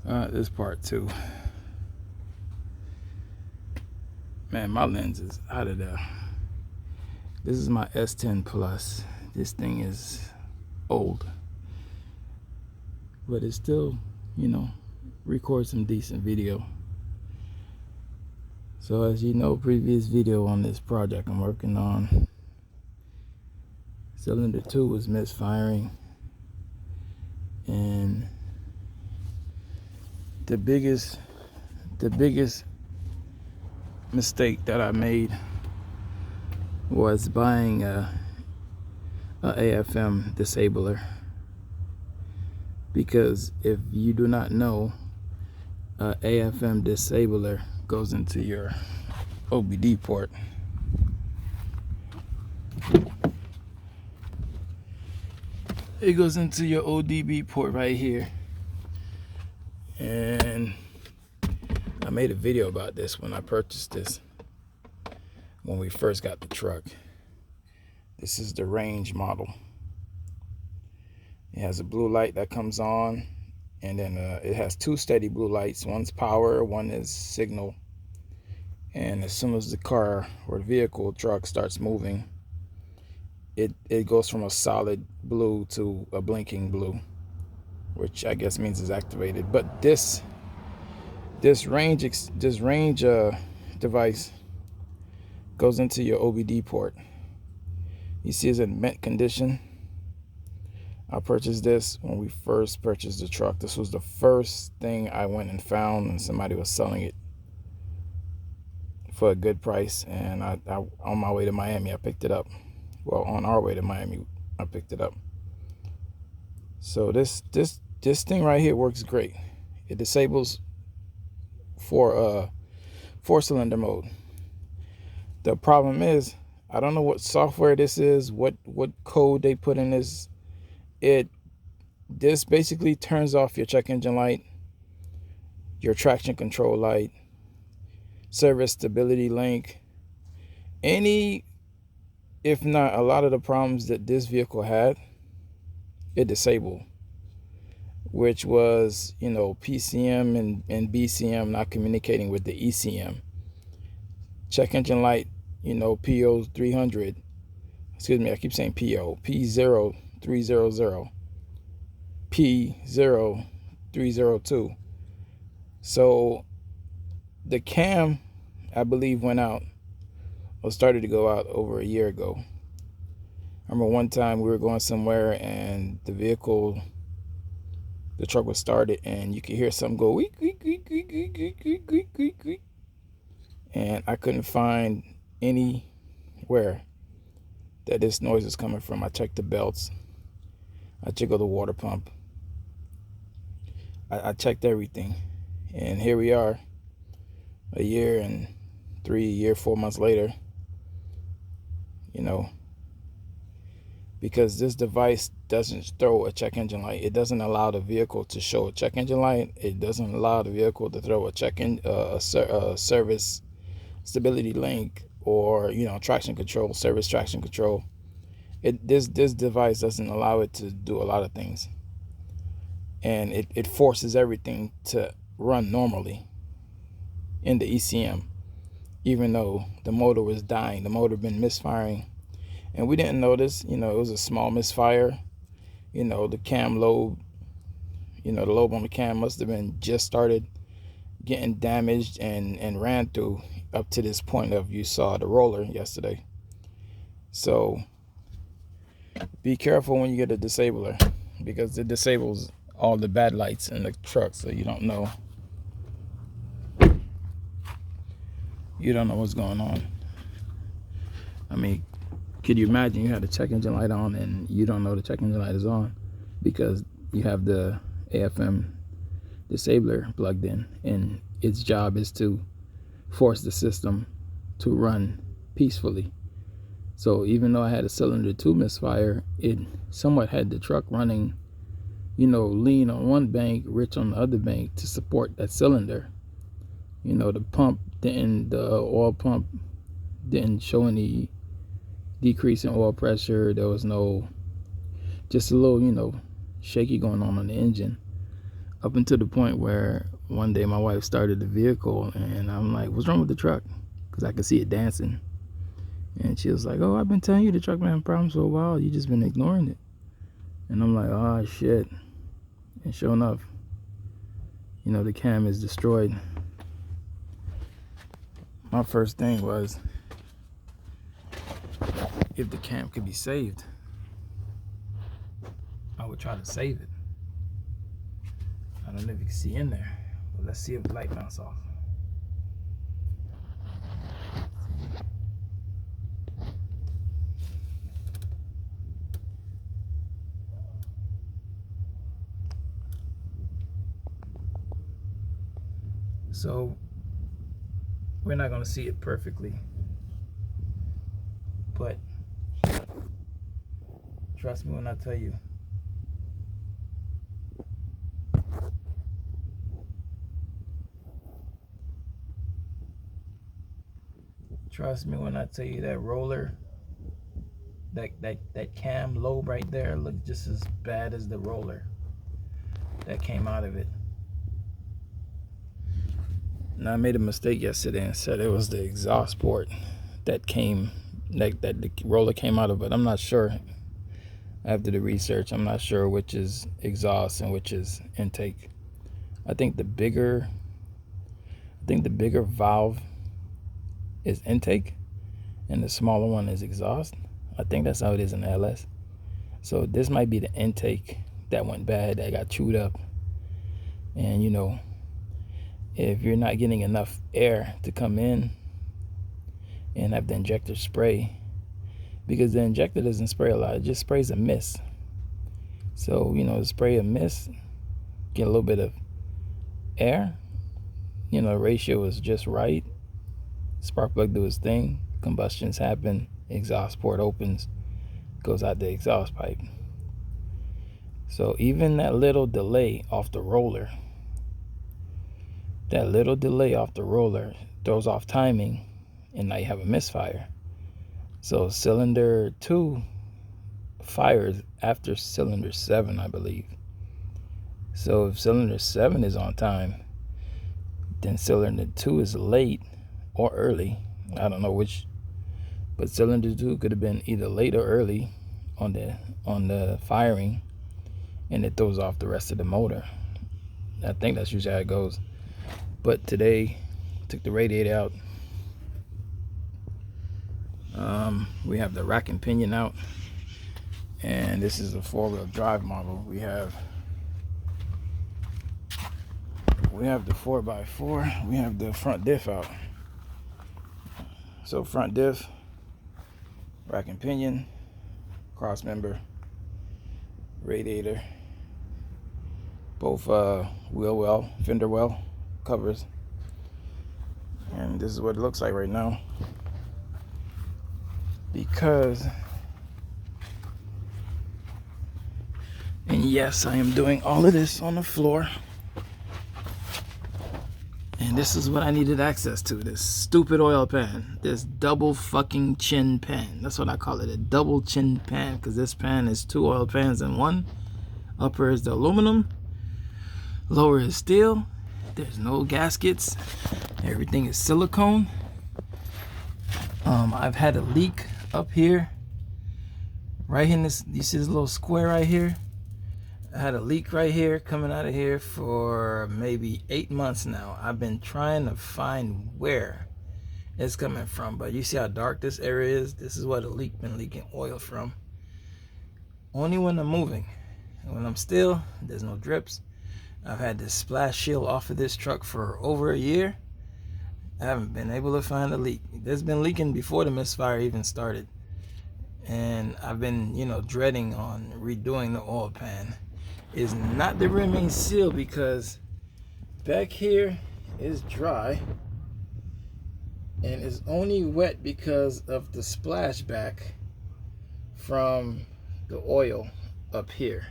This part too. Man, my lens is out of there. This is my S10 Plus. This thing is old, but it still, records some decent video. So as you know, previous video on this project I'm working on, cylinder 2 was misfiring, and the biggest mistake that I made was buying a AFM disabler, because if you do not know, a AFM disabler goes into your OBD port. It goes into your ODB port right here. And I made a video about this when I purchased this, when we first got the truck. This is the Range model. It has a blue light that comes on, and then it has two steady blue lights. One's power, one is signal. And as soon as the car or vehicle, truck starts moving, it goes from a solid blue to a blinking blue, which I guess means it's activated. But this range device goes into your OBD port. You see it's in mint condition. I purchased this when we first purchased the truck. This was the first thing I went and found, and somebody was selling it for a good price. And I on my way to Miami, I picked it up. Well, on our way to Miami, I picked it up. So this thing right here works great. It disables for four-cylinder mode. The problem is, I don't know what software this is, what code they put in this. This basically turns off your check engine light, your traction control light, service stability link, if not a lot of the problems that this vehicle had, it disabled, which was, PCM and BCM not communicating with the ECM. Check engine light, PO 300, excuse me, I keep saying PO, P0300, P0302. So the cam, I believe, went out or started to go out over a year ago. I remember one time we were going somewhere and the truck was started, and you could hear something go week, week, week, week, week, week, week, week, week, week. And I couldn't find anywhere that this noise was coming from. I checked the belts. I jiggled the water pump. I checked everything. And here we are, a year and 4 months later, because this device doesn't throw a check engine light. It doesn't allow the vehicle to show a check engine light. It doesn't allow the vehicle to throw a service stability link, or traction control, service traction control. This device doesn't allow it to do a lot of things, and it forces everything to run normally in the ECM, even though the motor was dying. The motor been misfiring, and we didn't notice. It was a small misfire. The cam lobe, the lobe on the cam must have been just started getting damaged and ran through up to this point of, you saw the roller yesterday. So be careful when you get a disabler, because it disables all the bad lights in the truck, so you don't know what's going on. I mean, could you imagine you had the check engine light on and you don't know the check engine light is on because you have the AFM disabler plugged in, and its job is to force the system to run peacefully. So even though I had a cylinder 2 misfire, it somewhat had the truck running, lean on one bank, rich on the other bank to support that cylinder. The oil pump didn't show any decrease in oil pressure. There was just a little, shaky going on the engine. Up until the point where one day my wife started the vehicle, and I'm like, what's wrong with the truck? Because I could see it dancing. And she was like, oh, I've been telling you the truck been having problems for a while. You just been ignoring it. And I'm like, oh, shit. And sure enough, you know, the cam is destroyed. My first thing was, if the cam could be saved, I would try to save it. I don't know if you can see in there, but let's see if the light bounce off. So we're not going to see it perfectly, but trust me when I tell you, that roller, that cam lobe right there looks just as bad as the roller that came out of it. Now, I made a mistake yesterday and said it was the exhaust port that the roller came out of, but I'm not sure. After the research, I'm not sure which is exhaust and which is intake. I think the bigger valve is intake and the smaller one is exhaust. I think that's how it is in the LS. So this might be the intake that went bad, that got chewed up. And you know, if you're not getting enough air to come in and have the injector spray, because the injector doesn't spray a lot, it just sprays a mist. So, you know, spray a mist, get a little bit of air, you know, the ratio is just right. Spark plug do its thing, combustions happen, exhaust port opens, goes out the exhaust pipe. So even that little delay off the roller, throws off timing, and now you have a misfire. So cylinder 2 fires after cylinder 7, I believe. So if cylinder 7 is on time, then cylinder 2 is late or early. I don't know which, but cylinder 2 could have been either late or early on the firing, and it throws off the rest of the motor. I think that's usually how it goes. But today, took the radiator out. We have the rack and pinion out, and this is a 4-wheel drive model. We have the 4x4. We have the front diff out. So front diff, rack and pinion, cross member, radiator, both wheel well, fender well covers, and this is what it looks like right now. Because, and yes, I am doing all of this on the floor, and this is what I needed access to, this stupid oil pan, this double fucking chin pan. That's what I call it, a double chin pan, because this pan is 2 oil pans in one. Upper is the aluminum, lower is steel. There's no gaskets, everything is silicone. I've had a leak up here, right in this, you see this little square right here? I had a leak right here coming out of here for maybe 8 months now. I've been trying to find where it's coming from, but you see how dark this area is? This is where the leak been leaking oil from. Only when I'm moving. When I'm still, there's no drips. I've had this splash shield off of this truck for over a year. I haven't been able to find a leak. There's been leaking before the misfire even started. And I've been, you know, dreading on redoing the oil pan. It's not the remain seal, because back here is dry. And it's only wet because of the splashback from the oil up here.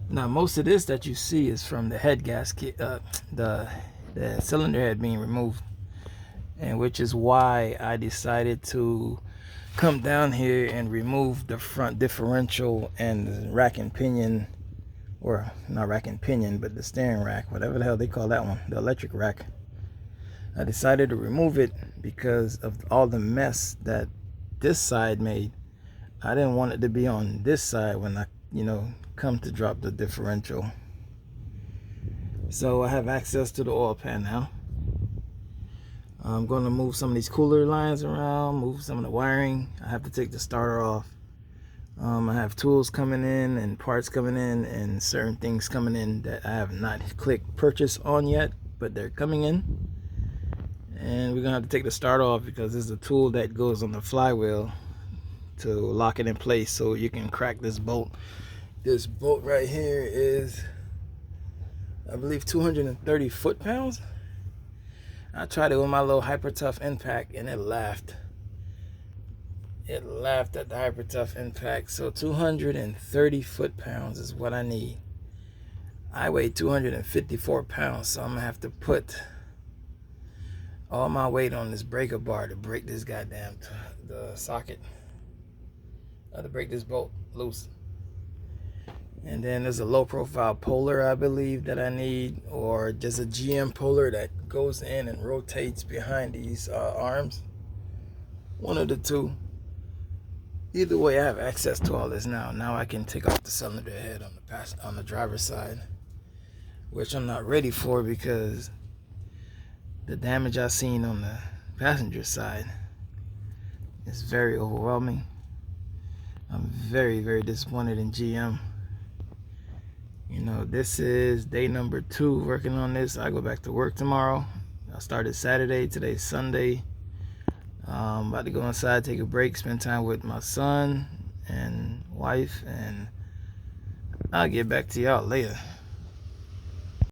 Now, most of this that you see is from the head gasket, the cylinder head being removed, and which is why I decided to come down here and remove the front differential and the rack and pinion or not rack and pinion, but the steering rack, whatever the hell they call that one, the electric rack. I decided to remove it because of all the mess that this side made. I didn't want it to be on this side when I, come to drop the differential. So I have access to the oil pan now. I'm going to move some of these cooler lines around, move some of the wiring. I have to take the starter off. I have tools coming in and parts coming in and certain things coming in that I have not clicked purchase on yet, but they're coming in. And we're going to have to take the starter off because this is a tool that goes on the flywheel to lock it in place so you can crack this bolt. This bolt right here is, I believe, 230 foot-pounds. I tried it with my little Hyper Tough Impact and it laughed. It laughed at the Hyper Tough Impact. So 230 foot-pounds is what I need. I weigh 254 pounds, so I'm gonna have to put all my weight on this breaker bar to break this goddamn the socket. To break this bolt loose. And then there's a low profile puller I believe that I need, or just a GM puller that goes in and rotates behind these arms. One of the two. Either way, I have access to all this now. Now I can take off the cylinder head on the driver's side, which I'm not ready for because the damage I've seen on the passenger side is very overwhelming. I'm very, very disappointed in GM. This is day number 2 working on this. I go back to work tomorrow. I started Saturday. Today's Sunday. I'm about to go inside, take a break, spend time with my son and wife, and I'll get back to y'all later.